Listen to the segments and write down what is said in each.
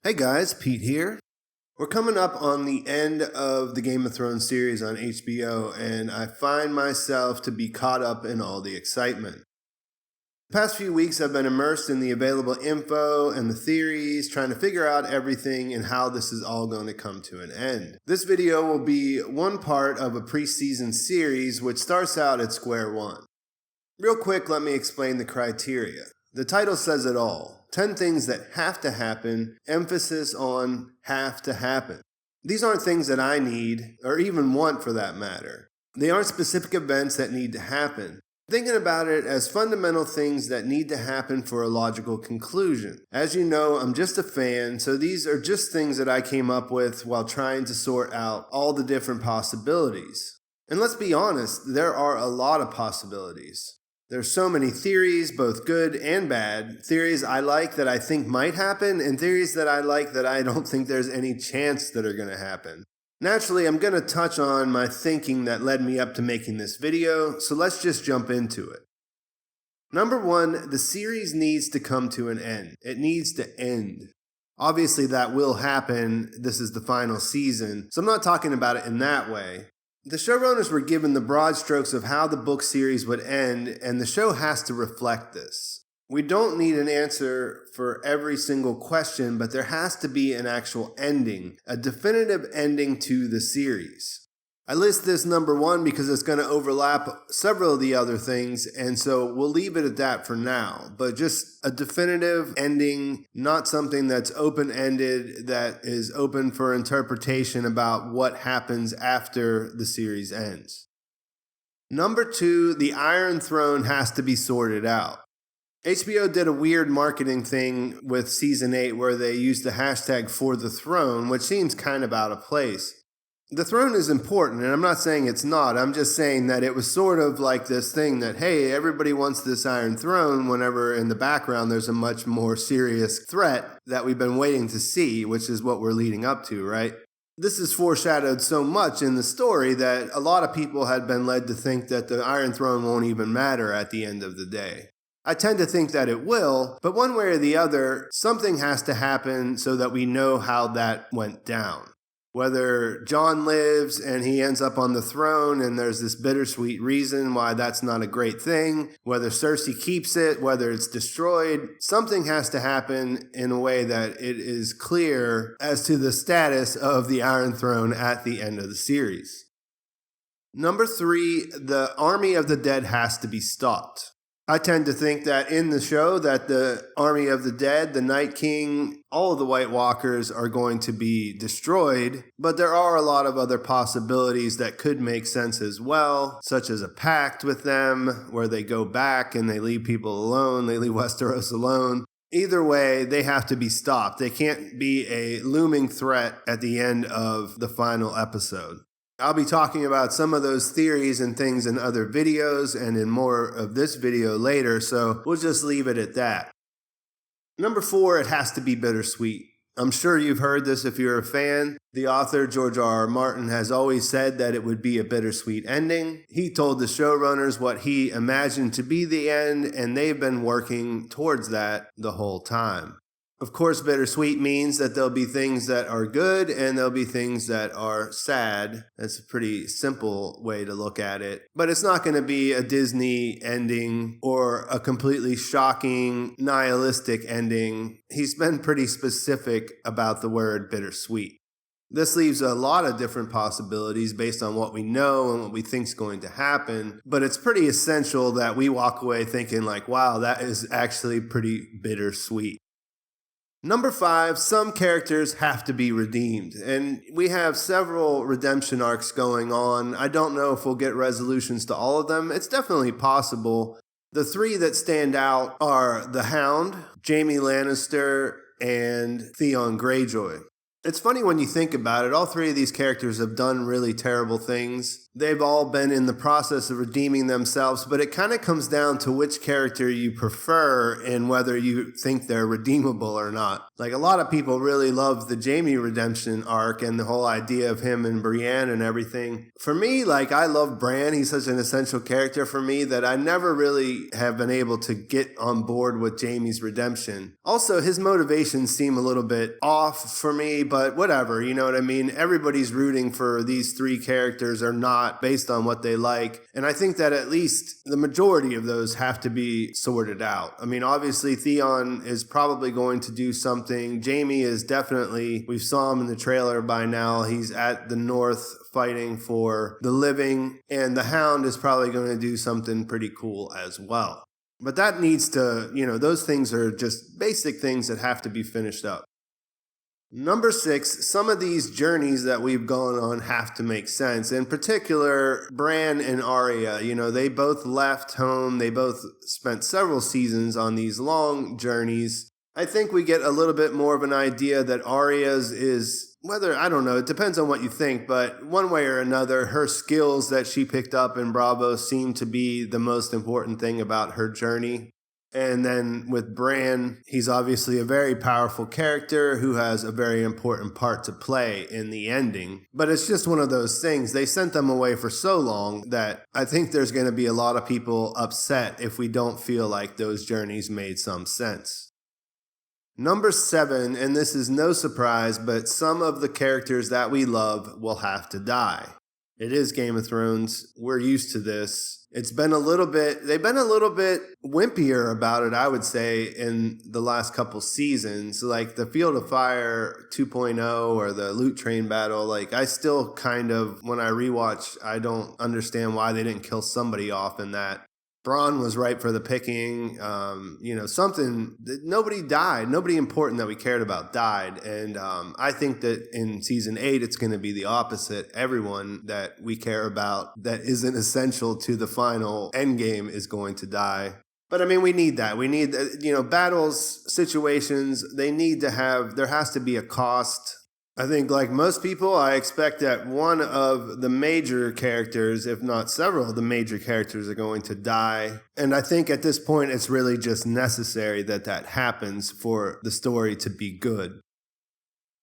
Hey guys, Pete here. We're coming up on the end of the Game of Thrones series on HBO, and I find myself to be caught up in all the excitement. The past few weeks I've been immersed in the available info and the theories, trying to figure out everything and how this is all going to come to an end. This video will be one part of a preseason series which starts out at square one. Real quick, let me explain the criteria. The title says it all. 10 things that have to happen, emphasis on have to happen. These aren't things that I need, or even want for that matter. They aren't specific events that need to happen. Thinking about it as fundamental things that need to happen for a logical conclusion. As you know, I'm just a fan, so these are just things that I came up with while trying to sort out all the different possibilities. And let's be honest, there are a lot of possibilities. There's so many theories, both good and bad. Theories I like that I think might happen, and theories that I like that I don't think there's any chance that are going to happen. Naturally, I'm going to touch on my thinking that led me up to making this video, so let's just jump into it. Number one, the series needs to come to an end. It needs to end. Obviously, that will happen. This is the final season, so I'm not talking about it in that way. The showrunners were given the broad strokes of how the book series would end, and the show has to reflect this. We don't need an answer for every single question, but there has to be an actual ending, a definitive ending to the series. I list this number one because it's going to overlap several of the other things, and so we'll leave it at that for now. But just a definitive ending, not something that's open-ended, that is open for interpretation about what happens after the series ends. Number two, the Iron Throne has to be sorted out. HBO did a weird marketing thing with Season 8 where they used the hashtag for the throne, which seems kind of out of place. The throne is important, and I'm not saying it's not. I'm just saying that it was sort of like this thing that, hey, everybody wants this Iron Throne, whenever in the background there's a much more serious threat that we've been waiting to see, which is what we're leading up to, right? This is foreshadowed so much in the story that a lot of people had been led to think that the Iron Throne won't even matter at the end of the day. I tend to think that it will, but one way or the other, something has to happen so that we know how that went down. Whether Jon lives and he ends up on the throne and there's this bittersweet reason why that's not a great thing, whether Cersei keeps it, whether it's destroyed, something has to happen in a way that it is clear as to the status of the Iron Throne at the end of the series. Number three, the army of the dead has to be stopped. I tend to think that in the show that the army of the dead, the Night King, all of the White Walkers are going to be destroyed, but there are a lot of other possibilities that could make sense as well, such as a pact with them where they go back and they leave people alone, they leave Westeros alone. Either way, they have to be stopped. They can't be a looming threat at the end of the final episode. I'll be talking about some of those theories and things in other videos and in more of this video later, so we'll just leave it at that. Number four, it has to be bittersweet. I'm sure you've heard this if you're a fan. The author, George R.R. Martin, has always said that it would be a bittersweet ending. He told the showrunners what he imagined to be the end, and they've been working towards that the whole time. Of course, bittersweet means that there'll be things that are good and there'll be things that are sad. That's a pretty simple way to look at it. But it's not going to be a Disney ending or a completely shocking, nihilistic ending. He's been pretty specific about the word bittersweet. This leaves a lot of different possibilities based on what we know and what we think is going to happen. But it's pretty essential that we walk away thinking like, wow, that is actually pretty bittersweet. Number five, some characters have to be redeemed, and we have several redemption arcs going on. I don't know if we'll get resolutions to all of them. It's definitely possible. The three that stand out are the Hound, Jaime Lannister, and Theon Greyjoy. It's funny when you think about it, all three of these characters have done really terrible things. They've all been in the process of redeeming themselves, but it kind of comes down to which character you prefer and whether you think they're redeemable or not. Like, a lot of people really love the Jaime redemption arc and the whole idea of him and Brienne and everything. For me, like, I love Bran. He's such an essential character for me that I never really have been able to get on board with Jaime's redemption. Also, his motivations seem a little bit off for me, but whatever, you know what I mean? Everybody's rooting for these three characters or not based on what they like. And I think that at least the majority of those have to be sorted out. I mean, obviously Theon is probably going to do something. Jaime is definitely, we saw him in the trailer by now. He's at the North fighting for the living, and the Hound is probably going to do something pretty cool as well. But that needs to, those things are just basic things that have to be finished up. Number 6, some of these journeys that we've gone on have to make sense. In particular, Bran and Arya, they both left home. They both spent several seasons on these long journeys. I think we get a little bit more of an idea that Arya's is, I don't know, it depends on what you think, but one way or another, her skills that she picked up in Bravo seem to be the most important thing about her journey. And then with Bran, he's obviously a very powerful character who has a very important part to play in the ending. But it's just one of those things. They sent them away for so long that I think there's going to be a lot of people upset if we don't feel like those journeys made some sense. Number 7, and this is no surprise, but some of the characters that we love will have to die. It is Game of Thrones. We're used to this. They've been a little bit wimpier about it, I would say, in the last couple seasons. Like the Field of Fire 2.0 or the Loot Train battle, like I still kind of, when I rewatch, I don't understand why they didn't kill somebody off in that. Bronn was ripe for the picking. Nobody died. Nobody important that we cared about died. And I think that in season 8, it's going to be the opposite. Everyone that we care about that isn't essential to the final endgame is going to die. But I mean, we need that. We need, battles, situations, there has to be a cost. I think, like most people, I expect that one of the major characters, if not several of the major characters, are going to die. And I think at this point, it's really just necessary that happens for the story to be good.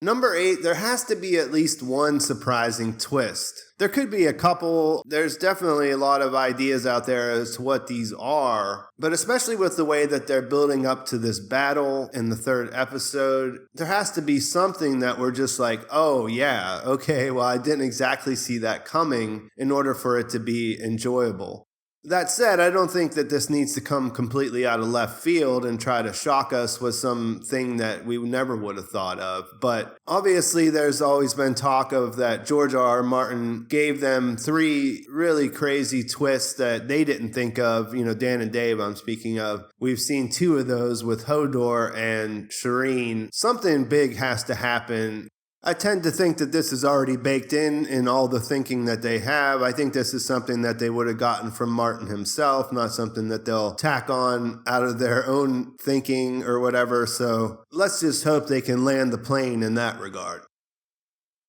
Number 8, there has to be at least one surprising twist. There could be a couple. There's definitely a lot of ideas out there as to what these are, but especially with the way that they're building up to this battle in the 3rd episode, there has to be something that we're just like, oh yeah, okay, well I didn't exactly see that coming in order for it to be enjoyable. That said, I don't think that this needs to come completely out of left field and try to shock us with something that we never would have thought of. But obviously, there's always been talk of that George R. R. Martin gave them 3 really crazy twists that they didn't think of. Dan and Dave, I'm speaking of. We've seen 2 of those with Hodor and Shireen. Something big has to happen. I tend to think that this is already baked in all the thinking that they have. I think this is something that they would have gotten from Martin himself, not something that they'll tack on out of their own thinking or whatever. So let's just hope they can land the plane in that regard.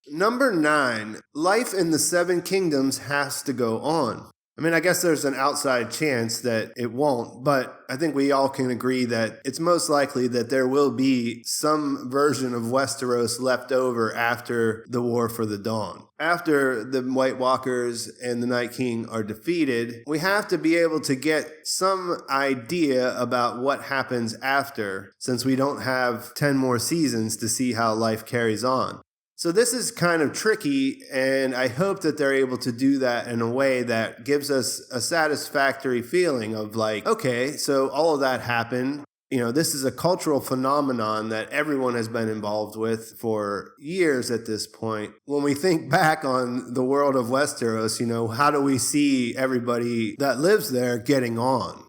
Number 9, life in the 7 kingdoms has to go on. I mean, I guess there's an outside chance that it won't, but I think we all can agree that it's most likely that there will be some version of Westeros left over after the War for the Dawn. After the White Walkers and the Night King are defeated, we have to be able to get some idea about what happens after, since we don't have 10 more seasons to see how life carries on. So this is kind of tricky, and I hope that they're able to do that in a way that gives us a satisfactory feeling of like, okay, so all of that happened. This is a cultural phenomenon that everyone has been involved with for years at this point. When we think back on the world of Westeros, how do we see everybody that lives there getting on?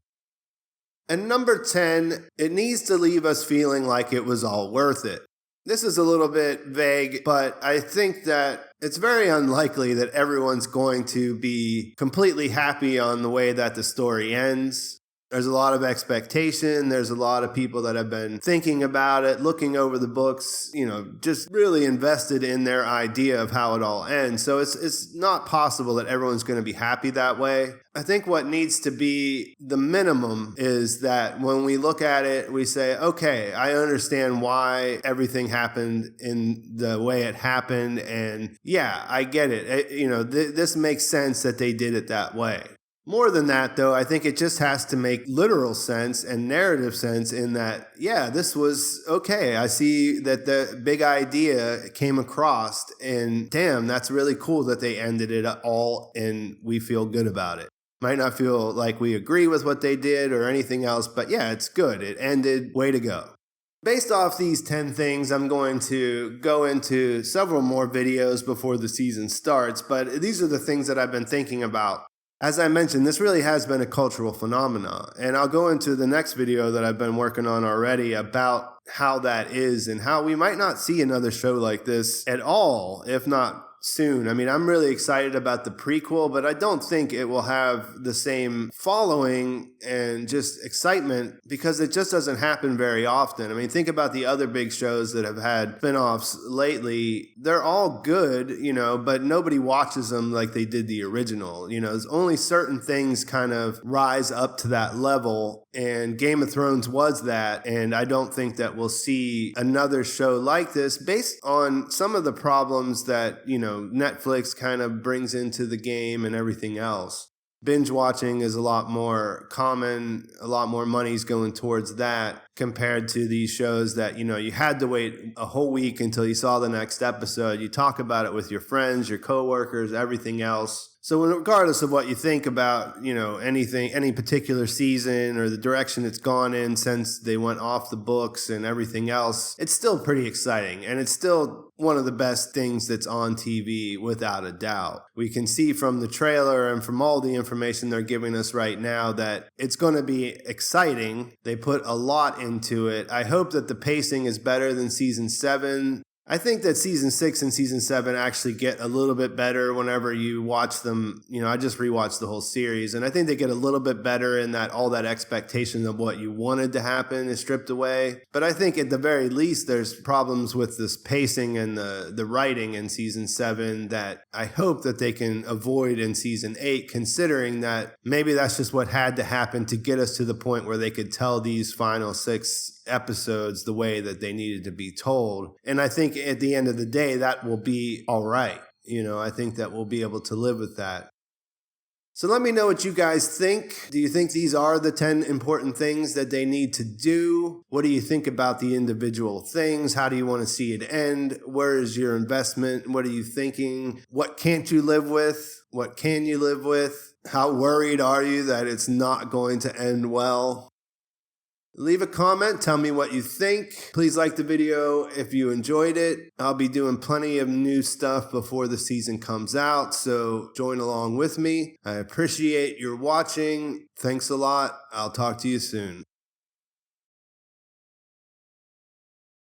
And number 10, it needs to leave us feeling like it was all worth it. This is a little bit vague, but I think that it's very unlikely that everyone's going to be completely happy on the way that the story ends. There's a lot of expectation. There's a lot of people that have been thinking about it, looking over the books, just really invested in their idea of how it all ends. So it's not possible that everyone's going to be happy that way. I think what needs to be the minimum is that when we look at it, we say, okay, I understand why everything happened in the way it happened. And yeah, I get it. This makes sense that they did it that way. More than that, though, I think it just has to make literal sense and narrative sense in that, yeah, this was okay. I see that the big idea came across, and damn, that's really cool that they ended it all and we feel good about it. Might not feel like we agree with what they did or anything else, but yeah, it's good. It ended. Way to go. Based off these 10 things, I'm going to go into several more videos before the season starts, but these are the things that I've been thinking about. As I mentioned, this really has been a cultural phenomenon, and I'll go into the next video that I've been working on already about how that is and how we might not see another show like this at all, if not soon. I mean, I'm really excited about the prequel, but I don't think it will have the same following and just excitement because it just doesn't happen very often. I mean, think about the other big shows that have had spinoffs lately. They're all good, but nobody watches them like they did the original. There's only certain things kind of rise up to that level, and Game of Thrones was that, and I don't think that we'll see another show like this based on some of the problems that, Netflix kind of brings into the game and everything else. Binge watching is a lot more common, a lot more money's going towards that compared to these shows that, you had to wait a whole week until you saw the next episode. You talk about it with your friends, your coworkers, everything else. So regardless of what you think about, anything, any particular season or the direction it's gone in since they went off the books and everything else, it's still pretty exciting. And it's still one of the best things that's on TV without a doubt. We can see from the trailer and from all the information they're giving us right now that it's going to be exciting. They put a lot into it. I hope that the pacing is better than season 7. I think that season 6 and season 7 actually get a little bit better whenever you watch them. I just rewatched the whole series, and I think they get a little bit better in that all that expectation of what you wanted to happen is stripped away. But I think at the very least, there's problems with this pacing and the writing in season 7 that I hope that they can avoid in season 8, considering that maybe that's just what had to happen to get us to the point where they could tell these final 6 episodes the way that they needed to be told. And I think at the end of the day, that will be all right. I think that we'll be able to live with that. So let me know what you guys think. Do you think these are the 10 important things that they need to do? What do you think about the individual things? How do you want to see it end? Where is your investment? What are you thinking? What can't you live with? What can you live with? How worried are you that it's not going to end well? Leave a comment, tell me what you think. Please like the video if you enjoyed it. I'll be doing plenty of new stuff before the season comes out, so join along with me. I appreciate your watching. Thanks a lot. I'll talk to you soon.